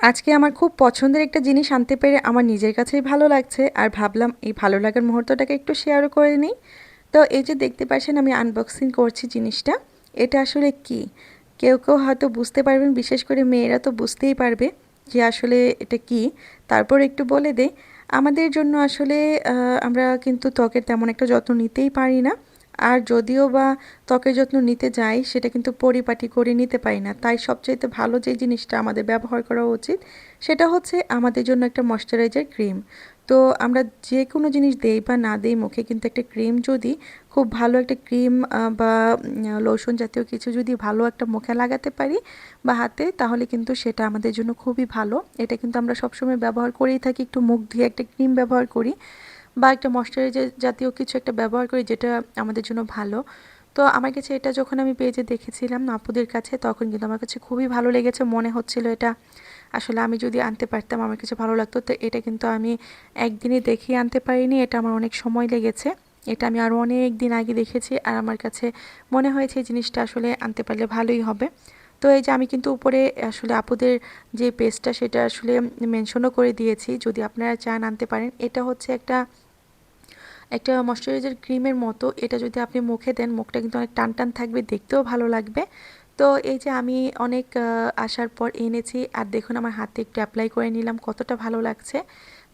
আজকে আমার খুব পছন্দের একটা জিনিস আনতে পেরে আমার নিজের কাছেই ভালো লাগছে আর ভাবলাম এই ভালো লাগার মুহূর্তটাকে একটু শেয়ারও করে নিই। তো এই যে দেখতে পাচ্ছেন আমি আনবক্সিং করছি জিনিসটা। এটা আসলে কি? কেউ কেউ হয়তো বুঝতে পারবেন, বিশেষ করে মেয়েরা তো বুঝতেই পারবে যে আসলে এটা কি। তারপর একটু বলে দেই, আমাদের জন্য আসলে আমরা কিন্তু ত্বকের তেমন একটা যত্ন নিতেই পারি না। আর যদিও বা ত্বকের যত্ন নিতে যাই সেটা কিন্তু পরিপাটি করে নিতে পারি না। তাই সবচাইতে ভালো যে জিনিসটা আমাদের ব্যবহার করা উচিত সেটা হচ্ছে আমাদের জন্য একটা ময়শ্চারাইজার ক্রিম। তো আমরা যে কোনো জিনিস দেই বা না দেই মুখে, কিন্তু একটা ক্রিম যদি খুব ভালো একটা ক্রিম বা লোশন জাতীয় কিছু যদি ভালো একটা মুখে লাগাতে পারি বা হাতে, তাহলে কিন্তু সেটা আমাদের জন্য খুবই ভালো। এটা কিন্তু আমরা সবসময় ব্যবহার করেই থাকি, একটু মুখ ধুয়ে একটা ক্রিম ব্যবহার করি বা একটা ময়শ্চারাইজার জাতীয় কিছু একটা ব্যবহার করি যেটা আমাদের জন্য ভালো। তো আমার কাছে এটা যখন আমি পেজে দেখেছিলাম আপুদের কাছে, তখন কিন্তু আমার কাছে খুবই ভালো লেগেছে। মনে হচ্ছিল এটা আসলে আমি যদি আনতে পারতাম আমার কাছে ভালো লাগতো। তো এটা কিন্তু আমি একদিনে দেখিয়ে আনতে পারিনি, এটা আমার অনেক সময় লেগেছে। এটা আমি আরও অনেক দিন আগে দেখেছি আর আমার কাছে মনে হয়েছে এই জিনিসটা আসলে আনতে পারলে ভালোই হবে। তো এই যে আমি কিন্তু উপরে আসলে আপুদের যে পেজটা সেটা আসলে মেনশনও করে দিয়েছি, যদি আপনারা চান আনতে পারেন। এটা হচ্ছে একটা একটা ময়শ্চারাইজার ক্রিমের মতো। এটা যদি আপনি মুখে দেন মুখটা কিন্তু অনেক টান টান থাকবে, দেখতেও ভালো লাগবে। তো এই যে আমি অনেক আসার পর এনেছি আর দেখুন আমার হাতে একটু অ্যাপ্লাই করে নিলাম, কতটা ভালো লাগছে।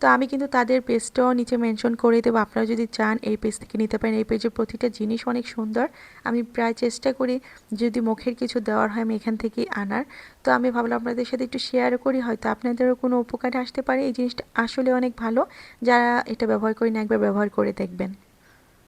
তো আমি কিন্তু তাদের পেজটাও নিচে মেনশন করে দেবো, আপনারা যদি চান এই পেজ থেকে নিতে পারেন। এই পেজের প্রতিটা জিনিস অনেক সুন্দর। আমি প্রায় চেষ্টা করি যদি মুখের কিছু দেওয়ার হয় আমি এখান থেকেই আনার। তো আমি ভাবলাম আপনাদের সাথে একটু শেয়ার করি, হয়তো আপনাদেরও কোনো উপকারে আসতে পারে। এই জিনিসটা আসলে অনেক ভালো, যারা এটা ব্যবহার করেন একবার ব্যবহার করে দেখবেন।